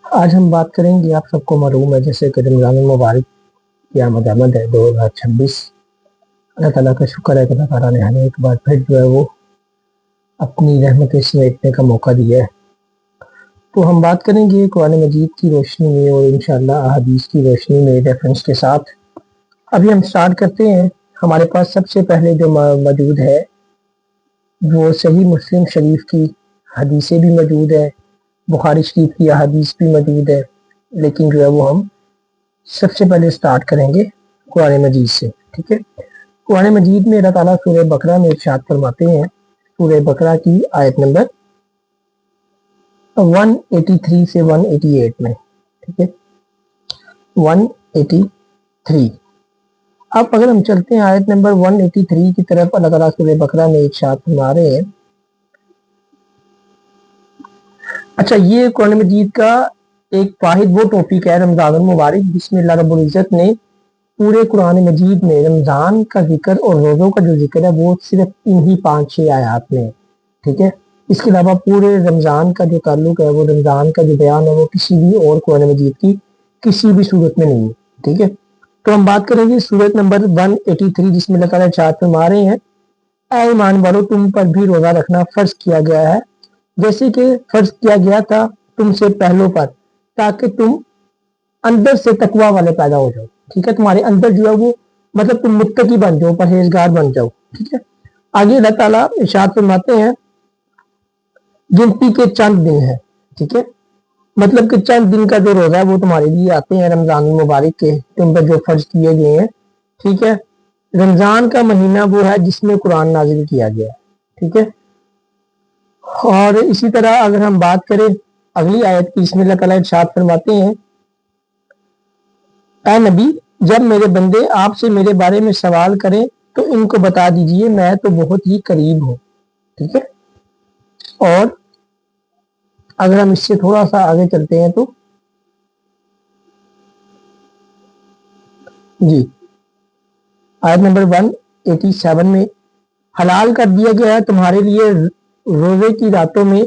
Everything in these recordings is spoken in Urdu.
آج ہم بات کریں گے، آپ سب کو معلوم ہے جیسے کہ رمضان المبارک کی آمد ہے 2026۔ اللہ تعالیٰ کا شکر ہے کہ اللہ تعالیٰ نے ہمیں ایک بار پھر جو ہے وہ اپنی رحمتیں سمیٹنے کا موقع دیا ہے۔ تو ہم بات کریں گے قرآن مجید کی روشنی میں اور انشاءاللہ احادیث کی روشنی میں ریفرنس کے ساتھ۔ ابھی ہم سٹارٹ کرتے ہیں۔ ہمارے پاس سب سے پہلے جو موجود ہے وہ صحیح مسلم شریف کی حدیثیں بھی موجود ہے، بخاری شریف کی احادیث بھی موجود ہے، لیکن جو ہے وہ ہم سب سے پہلے سٹارٹ کریں گے قرآن مجید سے، ٹھیک ہے۔ قرآن مجید میں اللہ تعالیٰ سورہ بقرہ میں ارشاد فرماتے ہیں، سورہ بقرہ کی آیت نمبر 183 سے 188 میں، ٹھیک ہے، 183۔ اب اگر ہم چلتے ہیں آیت نمبر 183 کی طرف، اللہ تعالیٰ سورہ بقرہ میں ارشاد فرما رہے ہیں۔ اچھا، یہ قرآن مجید کا ایک واحد وہ ٹاپک ہے رمضان المبارک جس میں اللہ رب العزت نے پورے قرآن مجید میں رمضان کا ذکر اور روزوں کا جو ذکر ہے وہ صرف انہی 5-6 آیات میں ہے، ٹھیک ہے۔ اس کے علاوہ پورے رمضان کا جو تعلق ہے، وہ رمضان کا جو بیان ہے، وہ کسی بھی اور قرآن مجید کی کسی بھی صورت میں نہیں ہے، ٹھیک ہے۔ تو ہم بات کریں گے صورت نمبر 183 جس میں اللہ تعالیٰ ارشاد فرما رہے ہیں، اے ایمان والو تم پر بھی روزہ رکھنا فرض کیا گیا ہے جیسے کہ فرض کیا گیا تھا تم سے پہلوں پر، تاکہ تم اندر سے تقوی والے پیدا ہو جاؤ، ٹھیک ہے۔ تمہارے اندر جو ہے وہ مطلب تم متقی بن جاؤ، پرہیزگار بن جاؤ، ٹھیک ہے۔ آگے اللہ تعالیٰ ارشاد فرماتے ہیں، گنتی کے چند دن ہیں، ٹھیک ہے، مطلب کہ چند دن کا جو روزہ ہے وہ تمہارے لیے آتے ہیں رمضان المبارک کے، تم پر جو فرض کیے گئے ہیں، ٹھیک ہے۔ رمضان کا مہینہ وہ ہے جس میں قرآن نازل کیا گیا ہے، ٹھیک ہے۔ اور اسی طرح اگر ہم بات کریں اگلی آیت کی، اس میں اللہ تعالیٰ ارشاد فرماتے ہیں، اے نبی جب میرے بندے آپ سے میرے بارے میں سوال کریں تو ان کو بتا دیجئے میں تو بہت ہی قریب ہوں، ٹھیک ہے۔ اور اگر ہم اس سے تھوڑا سا آگے چلتے ہیں تو جی آیت نمبر 187 میں، حلال کر دیا گیا ہے تمہارے لیے روزے کی راتوں میں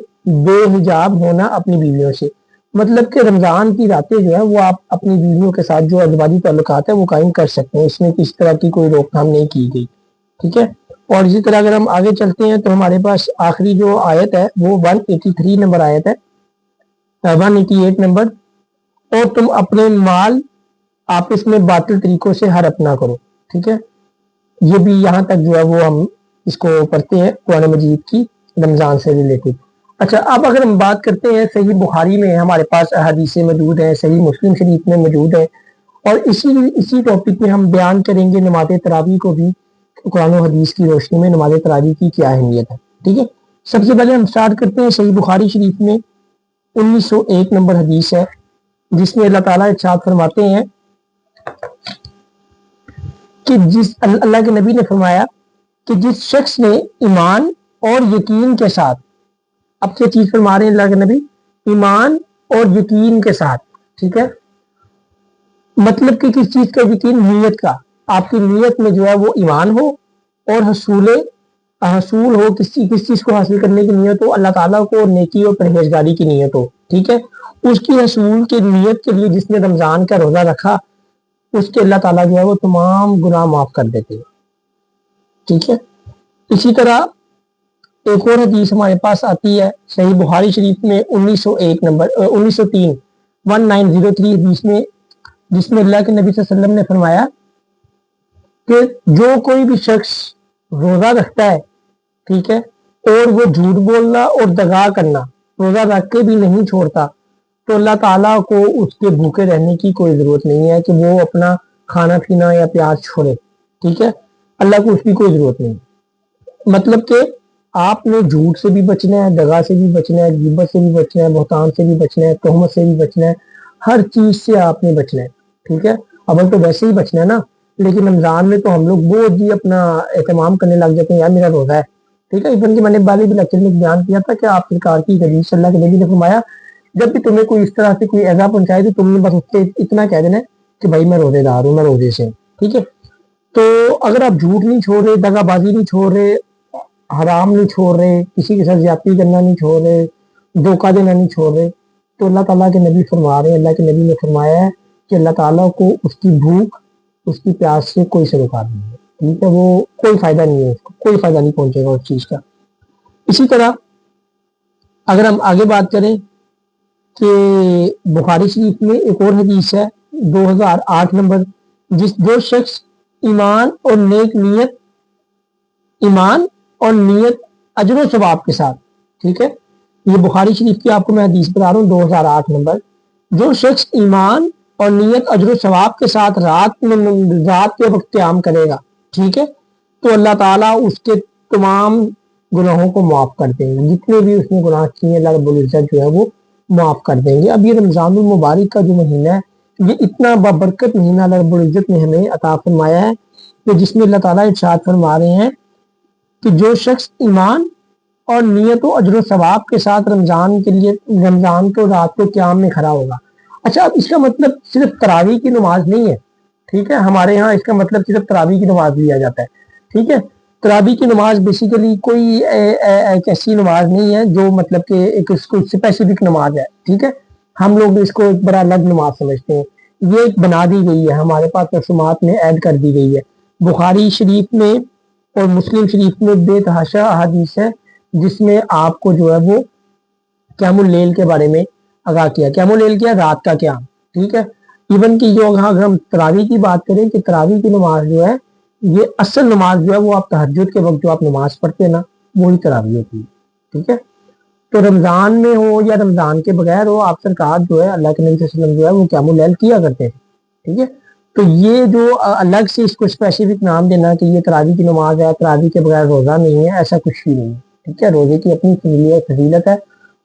بے حجاب ہونا اپنی بیویوں سے، مطلب کہ رمضان کی راتیں جو ہے وہ آپ اپنی بیویوں کے ساتھ جو ازدواجی تعلقات ہے وہ قائم کر سکتے ہیں، اس میں کسی طرح کی کوئی روک تھام نہیں کی گئی، ٹھیک ہے۔ اور اسی طرح اگر ہم آگے چلتے ہیں تو ہمارے پاس آخری جو آیت ہے وہ 183 نمبر آیت ہے، 188 نمبر، اور تم اپنے مال آپس میں باطل طریقوں سے ہڑپ نہ کرو، ٹھیک ہے۔ یہ بھی یہاں تک جو ہے وہ ہم اس کو پڑھتے ہیں قرآن مجید کی رمضان سے ریلیٹڈ۔ اچھا، اب اگر ہم بات کرتے ہیں صحیح بخاری میں ہمارے پاس احادیثیں موجود ہیں، صحیح مسلم شریف میں موجود ہیں، اور اسی ٹاپک میں ہم بیان کریں گے نماز تراویح کو بھی، قرآن و حدیث کی روشنی میں نماز تراویح کی کیا اہمیت ہے، ٹھیک ہے۔ سب سے پہلے ہم سٹارٹ کرتے ہیں صحیح بخاری شریف میں 1901 نمبر حدیث ہے جس میں اللہ تعالیٰ ارشاد فرماتے ہیں کہ جس اللہ کے نبی نے فرمایا کہ جس شخص نے ایمان اور یقین کے ساتھ، اب کیا چیز فرما رہے ہیں اللہ کے نبی، ایمان اور یقین کے ساتھ، ٹھیک ہے، مطلب کہ کس چیز کا یقین، نیت کا، آپ کی نیت میں جو ہے وہ ایمان ہو اور حصول ہو، کس چیز کو حاصل کرنے کی نیت ہو، اللہ تعالیٰ کو نیکی اور پرہیزگاری کی نیت ہو، ٹھیک ہے۔ اس کی حصول کی نیت کے لیے جس نے رمضان کا روزہ رکھا اس کے اللہ تعالیٰ جو ہے وہ تمام گناہ معاف کر دیتے ہیں، ٹھیک ہے۔ اسی طرح ایک اور حدیث ہمارے پاس آتی ہے صحیح بخاری شریف میں 1903 1903 حدیث میں، جس میں اللہ کے نبی صلی اللہ علیہ وسلم نے فرمایا کہ جو کوئی بھی شخص روزہ رکھتا ہے، ٹھیک ہے، اور وہ جھوٹ بولنا اور دغا کرنا روزہ رکھ کے بھی نہیں چھوڑتا، تو اللہ تعالیٰ کو اس کے بھوکے رہنے کی کوئی ضرورت نہیں ہے کہ وہ اپنا کھانا پینا یا پیاس چھوڑے، ٹھیک ہے، اللہ کو اس کی کوئی ضرورت نہیں۔ مطلب کہ آپ نے جھوٹ سے بھی بچنا ہے، دغا سے بھی بچنا ہے، غیبت سے بھی بچنا ہے، بہتان سے بھی بچنا ہے، تہمت سے بھی بچنا ہے، ہر چیز سے آپ نے بچنا ہے، ٹھیک ہے۔ اب تو ویسے ہی بچنا ہے نا، لیکن رمضان میں تو ہم لوگ بہت جی اپنا اہتمام کرنے لگ جاتے ہیں، یار میرا روزہ ہے، ٹھیک ہے۔ ایون کہ میں نے بالی بھی لیکچر میں بیان کیا تھا کہ آپ سرکار کی حدیث اللہ کے نبی نے فرمایا جب بھی تمہیں کوئی اس طرح سے کوئی ایذا پہنچائے تو تم نے بس اس سے اتنا کہہ دینا ہے کہ بھائی میں روزے دار ہوں، میں روزے سے ہوں، ٹھیک ہے۔ تو اگر آپ جھوٹ نہیں چھوڑ رہے، دغا بازی نہیں چھوڑ رہے، حرام نہیں چھوڑ رہے، کسی کے ساتھ زیادتی کرنا نہیں چھوڑ رہے، دھوکہ دینا نہیں چھوڑ رہے، تو اللہ تعالیٰ کے نبی فرما رہے ہیں, اللہ کے نبی نے فرمایا ہے کہ اللہ تعالیٰ کو اس کی بھوک, اس کی پیاس سے کوئی سروکار نہیں ہے, ٹھیک ہے, وہ کوئی فائدہ نہیں ہے, اس کو کوئی فائدہ نہیں پہنچے گا اس چیز کا. اسی طرح اگر ہم آگے بات کریں کہ بخاری شریف میں ایک اور حدیث ہے 2008 نمبر, جو شخص ایمان اور نیت اجر و ثواب کے ساتھ, ٹھیک ہے, یہ بخاری شریف کی آپ کو میں حدیث بتا رہا ہوں 2008 نمبر, جو شخص ایمان اور نیت اجر و ثواب کے ساتھ رات کے وقت قیام کرے گا, ٹھیک ہے, تو اللہ تعالیٰ اس کے تمام گناہوں کو معاف کر دیں گے, جتنے بھی اس نے گناہ کیے اللہ رب العزت جو ہے وہ معاف کر دیں گے. اب یہ رمضان المبارک کا جو مہینہ ہے, یہ اتنا بابرکت مہینہ اللہ رب العزت نے ہمیں عطا فرمایا ہے کہ جس میں اللہ تعالیٰ ارشاد فرما رہے ہیں کہ جو شخص ایمان اور نیت و اجر و ثواب کے ساتھ رمضان کو رات کو قیام میں کھڑا ہوگا. اچھا, اب اس کا مطلب صرف تراویح کی نماز نہیں ہے, ٹھیک ہے, ہمارے ہاں اس کا مطلب صرف تراویح کی نماز لیا جاتا ہے, ٹھیک ہے. تراویح کی نماز بیسیکلی کوئی ایک ایسی نماز نہیں ہے جو مطلب کہ ایک اسپیسیفک نماز ہے, ٹھیک ہے, ہم لوگ اس کو ایک بڑا الگ نماز سمجھتے ہیں. یہ ایک بنا دی گئی ہے, ہمارے پاس رسومات میں ایڈ کر دی گئی ہے. بخاری شریف میں اور مسلم شریف میں بے تحاشا احادیث ہے جس میں آپ کو جو ہے وہ قیام اللیل کے بارے میں آگاہ کیا. قیام اللیل کیا, رات کا قیام, ٹھیک ہے. ایون کی جو اگر ہم تراویح کی بات کریں کہ تراویح کی نماز جو ہے, یہ اصل نماز جو ہے وہ آپ تہجد کے وقت جو آپ نماز پڑھتے ہیں نا, وہی تراویح ہوتی ہے, ٹھیک ہے. تو رمضان میں ہو یا رمضان کے بغیر ہو, آپ سرکار جو ہے اللہ کے نبی صلی اللہ علیہ وسلم جو ہے وہ قیام اللیل کیا کرتے تھے, ٹھیک ہے. تو یہ جو الگ سے اس کو اسپیسیفک نام دینا کہ یہ تراویح کی نماز ہے, تراویح کے بغیر روزہ نہیں ہے, ایسا کچھ بھی نہیں ہے, ٹھیک ہے. روزے کی اپنی فضیلت ہے,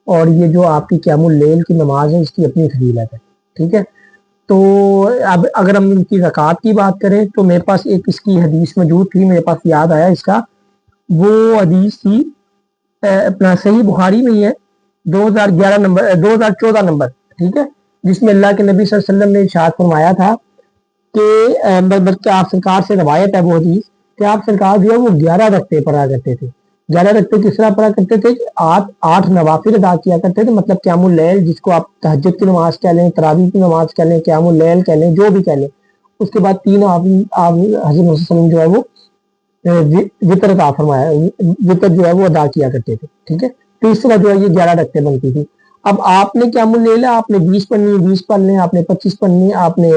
اور یہ جو آپ کی قیام اللیل کی نماز ہے اس کی اپنی فضیلت ہے, ٹھیک ہے. تو اب اگر ہم ان کی زکوٰۃ کی بات کریں تو میرے پاس ایک اس کی حدیث موجود تھی, میرے پاس یاد آیا اس کا, وہ حدیث تھی اپنا صحیح بخاری میں ہی ہے 2014 نمبر, ٹھیک ہے, جس میں اللہ کے نبی صلی اللہ علیہ وسلم نے ارشاد فرمایا تھا کہ بلکہ آپ سرکار سے روایت ہے وہ حدیث کہ آپ سرکار جو ہے وہ 11 رکعتیں پڑھا کرتے تھے. 11 رکعتیں کس طرح پڑھا کرتے تھے کہ 8 نوافل ادا کیا کرتے تھے, مطلب قیام اللیل جس کو آپ تہجد کی نماز کہہ لیں, تراویح کی نماز کہہ لیں, قیام اللیل کہہ لیں, جو بھی کہہ لیں. اس کے بعد 3 آپ حضرت وسلم جو ہے وہ وطر عطا فرمایا, وطر جو ہے وہ ادا کیا کرتے تھے, ٹھیک ہے. تو اس طرح جو ہے یہ 11 رکعتیں بنتی تھی. اب آپ نے قیام اللیل ہے, آپ نے 20 پڑھنی ہے 20 پڑھ لیں, آپ نے 25 پڑھنی ہے, آپ نے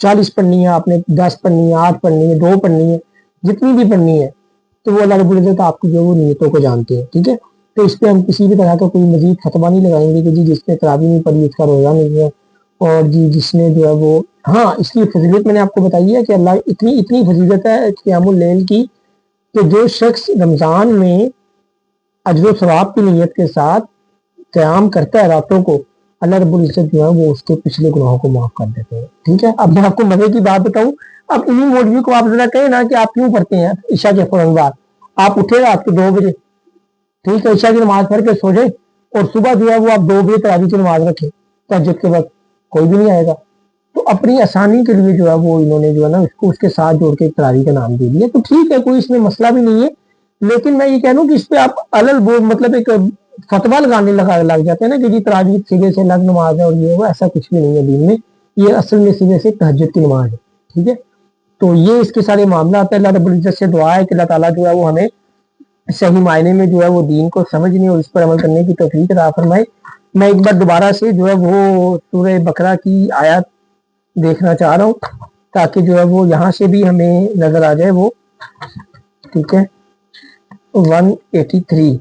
40 پڑھنی ہے, آپ نے 10 پڑھنی ہے, 8 پڑھنی ہے, 2 پڑھنی ہے, جتنی بھی پڑھنی ہے, تو وہ اللہ رب العزت آپ کی جو وہ نیتوں کو جانتے ہیں, ٹھیک ہے. تو اس پہ ہم کسی بھی طرح کا کوئی مزید فتویٰ نہیں لگائیں گے کہ جی جس نے تراویح نہیں پڑھی اس کا روزہ نہیں ہے, اور جی جس نے جو ہے وہ, ہاں اس کی فضیلت میں نے آپ کو بتائی ہے کہ اللہ اتنی فضیلت ہے قیام اللیل کی کہ جو شخص رمضان میں اجر و ثواب کی نیت کے ساتھ قیام کرتا ہے راتوں کو, اللہ رب العزت جو ہے وہ اس کے پچھلے گناہوں کو معاف کر دیتے ہیں, ٹھیک ہے. اب میں آپ کو مزے کی بات بتاؤں, اب انہیں مولوی کو آپ ذرا کہیں نا کہ آپ کیوں پڑھتے ہیں عشاء کے فوراً بعد, آپ اٹھے رات کے 2 بجے, ٹھیک ہے, عشاء کی نماز پڑھ کے سو جائیں, اور صبح جو ہے وہ آپ 2 بجے تراویح کی نماز رکھیں تہجد کے وقت, کوئی بھی نہیں آئے گا. تو اپنی آسانی کے لیے جو ہے وہ انہوں نے جو ہے نا اس کو اس کے ساتھ جوڑ کے تراویح کا نام دے دیا. تو ٹھیک ہے, کوئی اس میں مسئلہ بھی نہیں ہے, لیکن میں یہ کہہ دوں کہ اس پہ آپ مطلب ایک فتویٰ لگانے لگ جاتے ہیں نا کہ جی تراویح سرے سے الگ نماز ہے اور یہ وہ, ایسا کچھ بھی نہیں ہے دین میں. یہ اصل میں سرے سے تہجد کی نماز ہے, ٹھیک ہے. تو یہ اس کے سارے معاملات ہیں. اللہ رب العزت سے دعا ہے کہ اللہ تعالیٰ جو ہے وہ ہمیں صحیح معنی میں جو ہے وہ دین کو سمجھنے اور اس پر عمل کرنے کی توفیق عطا فرمائے. میں ایک بار دوبارہ سے جو ہے وہ سورہ بقرہ کی آیات دیکھنا چاہ رہا ہوں تاکہ جو ہے وہ یہاں سے بھی ہمیں نظر آ جائے وہ, ٹھیک ہے. 183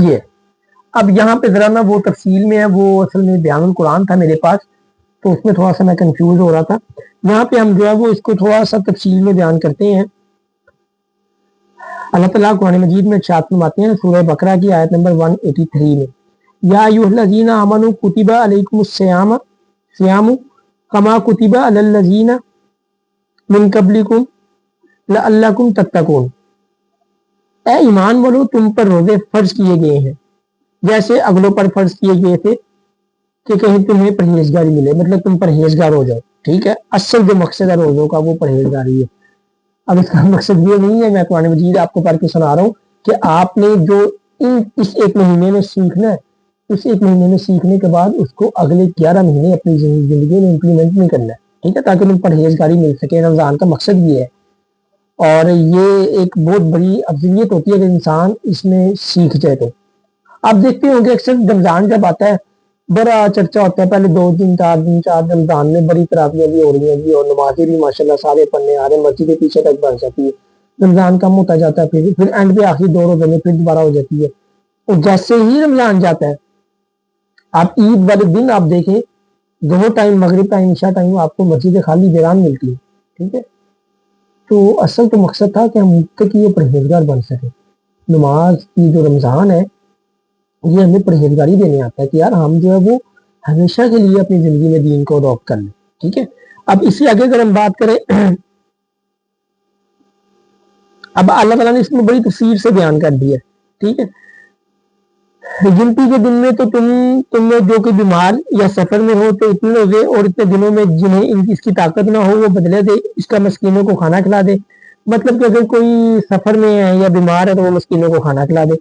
یہ اب یہاں پہ ذرا نا وہ تفصیل میں ہے, وہ اصل میں بیان القرآن تھا میرے پاس, تو اس میں تھوڑا سا میں کنفیوز ہو رہا تھا. یہاں پہ ہم جو ہے وہ اس کو تھوڑا سا تفصیل میں بیان کرتے ہیں. اللہ تعالیٰ قرآن مجید میں ارشاد فرماتے ہیں سورہ بقرہ کی آیت نمبر 183 میں, یا ایھا الذین آمنوا کتب علیکم الصیام کما کتب علی الذین من قبلکم لعلکم تتقون. اے ایمان والو, تم پر روزے فرض کیے گئے ہیں جیسے اگلوں پر فرض کیے گئے تھے کہ کہیں تمہیں پرہیزگاری ملے, مطلب تم پرہیزگار ہو جاؤ, ٹھیک ہے. اصل جو مقصد ہے روزوں کا وہ پرہیزگاری ہے. اب اس کا مقصد یہ نہیں ہے, میں قرآن مجید آپ کو پڑھ کے سنا رہا ہوں کہ آپ نے جو اس ایک مہینے میں سیکھنا ہے، اس ایک مہینے میں سیکھنے کے بعد اس کو اگلے 11 مہینے اپنی زندگی میں امپلیمنٹ نہیں کرنا ہے، ٹھیک ہے، تاکہ تم پرہیزگاری مل سکے۔ رمضان کا مقصد یہ ہے، اور یہ ایک بہت بڑی افضلیت ہوتی ہے کہ انسان اس میں سیکھ جائے۔ تو آپ دیکھتے ہوں گے اکثر رمضان جب آتا ہے بڑا چرچا ہوتا ہے، پہلے 2 دن 4 دن رمضان میں بڑی تراویحیں بھی ہو رہی ہیں جی، اور نمازیں بھی ماشاءاللہ سارے پڑھنے آ رہے ہیں، مسجد کے پیچھے تک بن جاتی ہے، رمضان کم ہوتا جاتا ہے، پھر اینڈ پہ آخری 2 روزے میں پھر دوبارہ ہو جاتی ہے۔ اور جیسے ہی رمضان جاتا ہے، آپ عید والے دن آپ دیکھیں، دونوں ٹائم، مغرب ٹائم عشاء ٹائم، آپ کو مسجد خالی ویران ملتی ہے، ٹھیک ہے۔ تو اصل تو مقصد تھا کہ ہم متقی و پرہیزگار بن سکیں۔ نماز کی جو رمضان ہے یہ ہمیں پرہیزگاری دینے آتا ہے کہ یار ہم جو ہے وہ ہمیشہ کے لیے اپنی زندگی میں دین کو اڈاپٹ کر لیں، ٹھیک ہے۔ اب اسی آگے اگر ہم بات کریں، اب اللہ تعالیٰ نے اس میں بڑی تفصیل سے بیان کر دیا ہے، ٹھیک ہے۔ گنتی کے دن میں تو تم میں جو کوئی بیمار یا سفر میں ہو تو اتنے روزے اور اتنے دنوں میں جنہیں اس کی طاقت نہ ہو وہ بدلے دے، اس کا مسکینوں کو کھانا کھلا دے۔ مطلب کہ اگر کوئی سفر میں ہے یا بیمار ہے تو وہ مسکینوں کو کھانا کھلا دے،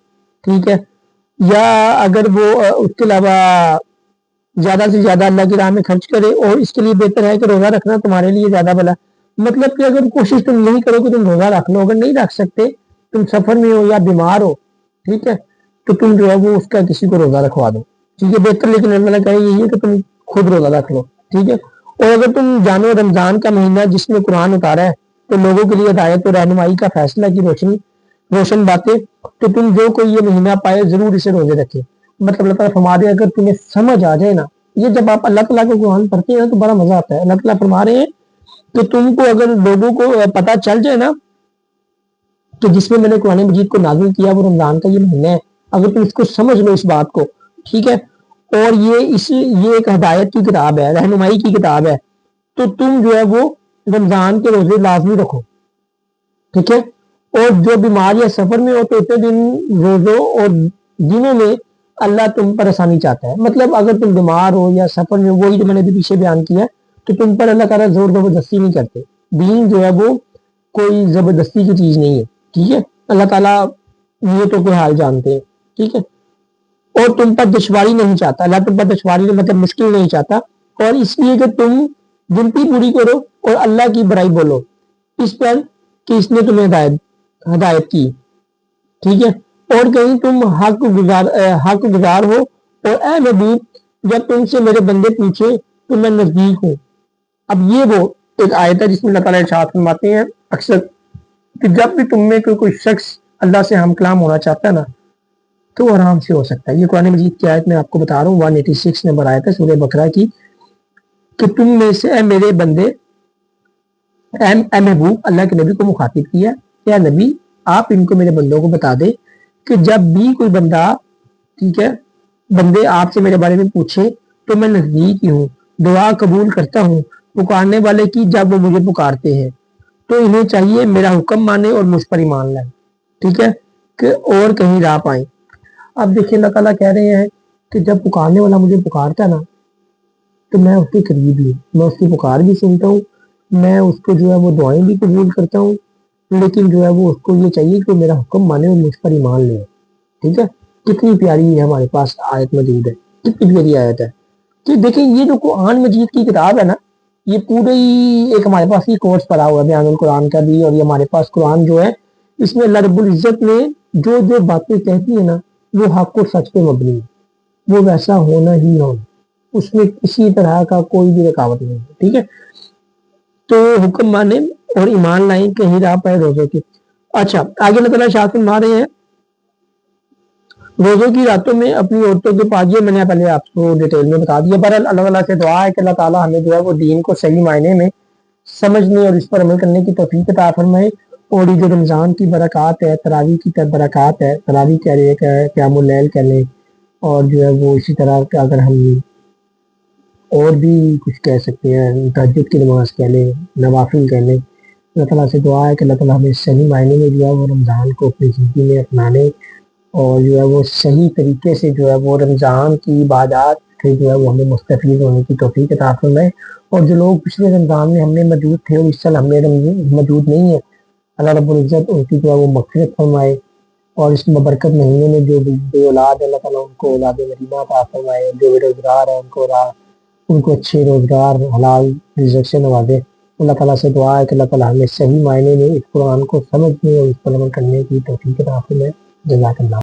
ٹھیک ہے۔ یا اگر وہ اس کے علاوہ زیادہ سے زیادہ اللہ کی راہ میں خرچ کرے، اور اس کے لیے بہتر ہے کہ روزہ رکھنا تمہارے لیے زیادہ بھلا۔ مطلب کہ اگر کوشش تم نہیں کرو کہ تم روزہ رکھ لو، اگر نہیں رکھ سکتے، تم سفر میں ہو یا بیمار ہو، ٹھیک ہے، تو تم جو ہے وہ اس کا کسی کو روزہ رکھوا دو، ٹھیک ہے، بہتر۔ لیکن اللہ کہے یہی ہے کہ تم خود روزہ رکھ لو، ٹھیک ہے۔ اور اگر تم جانو رمضان کا مہینہ جس میں قرآن اتارا ہے تو لوگوں کے لیے ہدایت اور رہنمائی کا فیصلہ کی روشن باتیں، تو تم جو کوئی یہ مہینہ پائے ضرور اسے روزے رکھے۔ مطلب اللہ تعالیٰ فرما رہے ہیں اگر تمہیں سمجھ آ جائے نا، یہ جب آپ اللہ تعالیٰ کو قرآن پڑھتے ہیں تو بڑا مزہ آتا ہے۔ اللہ تعالیٰ فرما رہے ہیں کہ تم کو اگر لوگوں کو پتہ چل جائے نا کہ جس میں نے قرآن مجید کو نازل کیا وہ رمضان کا یہ مہینہ ہے، اگر تم اس کو سمجھ لو اس بات کو، ٹھیک ہے، اور یہ ایک ہدایت کی کتاب ہے، رہنمائی کی کتاب ہے، تو تم جو ہے وہ رمضان کے روزے لازمی رکھو، ٹھیک ہے۔ اور جو بیمار یا سفر میں ہو تو اتنے دن روزوں اور دنوں میں اللہ تم پر آسانی چاہتا ہے۔ مطلب اگر تم بیمار ہو یا سفر میں، وہی جو میں نے بھی پیچھے بیان کیا، تو تم پر اللہ تعالیٰ زور زبردستی نہیں کرتے۔ دین جو ہے وہ کوئی زبردستی کی چیز نہیں ہے، ٹھیک ہے۔ اللہ تعالیٰ یہ تو کوئی حال جانتے ہیں، ٹھیک ہے۔ اور تم پر دشواری نہیں چاہتا، اللہ تم پر دشواری مطلب مشکل نہیں چاہتا، اور اس لیے کہ تم گنتی پوری کرو اور اللہ کی برائی بولو اس پر کہ اس نے تمہیں ہدایت کی، ٹھیک ہے۔ اور کہیں تم حق گزار ہو، اور اے نبی جب تم سے میرے بندے پوچھے تو میں نزدیک ہوں۔ اب یہ وہ ایک آیت ہے جس میں اللہ تعالیٰ ارشاد فرماتے ہیں اکثر کہ جب بھی تم میں کوئی شخص اللہ سے ہم کلام ہونا چاہتا ہے نا تو آرام سے ہو سکتا ہے۔ یہ قرآن مجید کی آیت میں آپ کو بتا رہا ہوں، 186 نمبر آیت ہے سورہ بقرہ کی، کہ تم میں سے اے میرے بندے، اے محبوب، اللہ کے نبی کو مخاطب کیا، یا نبی آپ ان کو میرے بندوں کو بتا دے کہ جب بھی کوئی بندہ، ٹھیک ہے، بندے آپ سے میرے بارے میں پوچھے تو میں نزدیک ہی ہوں، دعا قبول کرتا ہوں پکارنے والے کی جب وہ مجھے پکارتے ہیں۔ تو انہیں چاہیے میرا حکم مانے اور مجھ پر ایمان لائیں، ٹھیک ہے، کہ اور کہیں راہ پائیں۔ اب دیکھیں اللہ تعالیٰ کہہ رہے ہیں کہ جب پکارنے والا مجھے پکارتا ہے نا تو میں اس کے قریب ہوں، میں اس کی پکار بھی سنتا ہوں، میں اس کو جو ہے وہ دعائیں بھی قبول کرتا ہوں، لیکن جو ہے وہ اس کو یہ چاہیے کہ میرا حکم مانے اور مجھ پر ایمان لے، ٹھیک ہے۔ کتنی پیاری ہے ہمارے پاس آیت موجود ہے، کتنی پیاری آیت ہے کہ دیکھیں یہ جو قرآن مجید کی کتاب ہے نا، یہ پورے ہی ایک ہمارے پاس یہ کورس پڑا ہوا ہے بیان القرآن کا بھی، اور یہ ہمارے پاس قرآن جو ہے اس میں اللہ رب العزت نے جو جو باتیں کہتی ہیں نا وہ حق اور سچ پہ مبنی ہے، وہ ویسا ہونا ہی ہونا، اس میں کسی طرح کا کوئی بھی رکاوٹ نہیں ہے، ٹھیک ہے۔ تو حکم مانے اور ایمان لائیں کہیں راہ پائے روزوں کی۔ اچھا آگے اللہ تعالیٰ شاہ فرما رہے ہیں روزوں کی راتوں میں اپنی عورتوں کے پاس، یہ میں نے پہلے آپ کو ڈیٹیل میں بتا دیا، پر اللہ تعالیٰ سے دعا ہے کہ اللہ تعالیٰ ہمیں جو ہے وہ دین کو صحیح معنی میں سمجھنے اور اس پر عمل کرنے کی توفیق عطا فرمائے۔ اور یہ جو رمضان کی برکات ہے، تراویح کی برکات ہے، تراویح کہہ رہے ہیں، قیام اللیل کہہ لیں، اور جو ہے وہ اسی طرح اگر ہم اور بھی کچھ کہہ سکتے ہیں، تہجد کی نماز کہہ لیں، نوافل کہہ لیں، اللہ تعالیٰ سے دعا ہے کہ اللہ تعالیٰ ہمیں صحیح معنی میں جو ہے وہ رمضان کو اپنی زندگی میں اپنانے، اور جو ہے وہ صحیح طریقے سے جو ہے وہ رمضان کی عبادات سے جو ہے وہ ہمیں مستفید ہونے کی توفیق عطا فرمائے۔ اور جو لوگ پچھلے رمضان میں ہم نے موجود تھے اور اس سال ہم نے موجود نہیں ہے، اللہ رب العزت ان کی جو ہے وہ مغفرت فرمائے، اور اس ببرکت مہینے میں جو بے اولاد ہے اللہ تعالیٰ ان کو اولاد مدینہ عطا فرمائے، جو بے روزگار ہے ان کو اچھے روزگار حلال رزق سے نوازے۔ اللہ تعالیٰ سے دعا ہے کہ اللہ تعالیٰ ہمیں صحیح معنی میں اس قرآن کو سمجھنے اور اس پر عمل کرنے کی توفیق عطا فرمائے۔ جزاک اللہ۔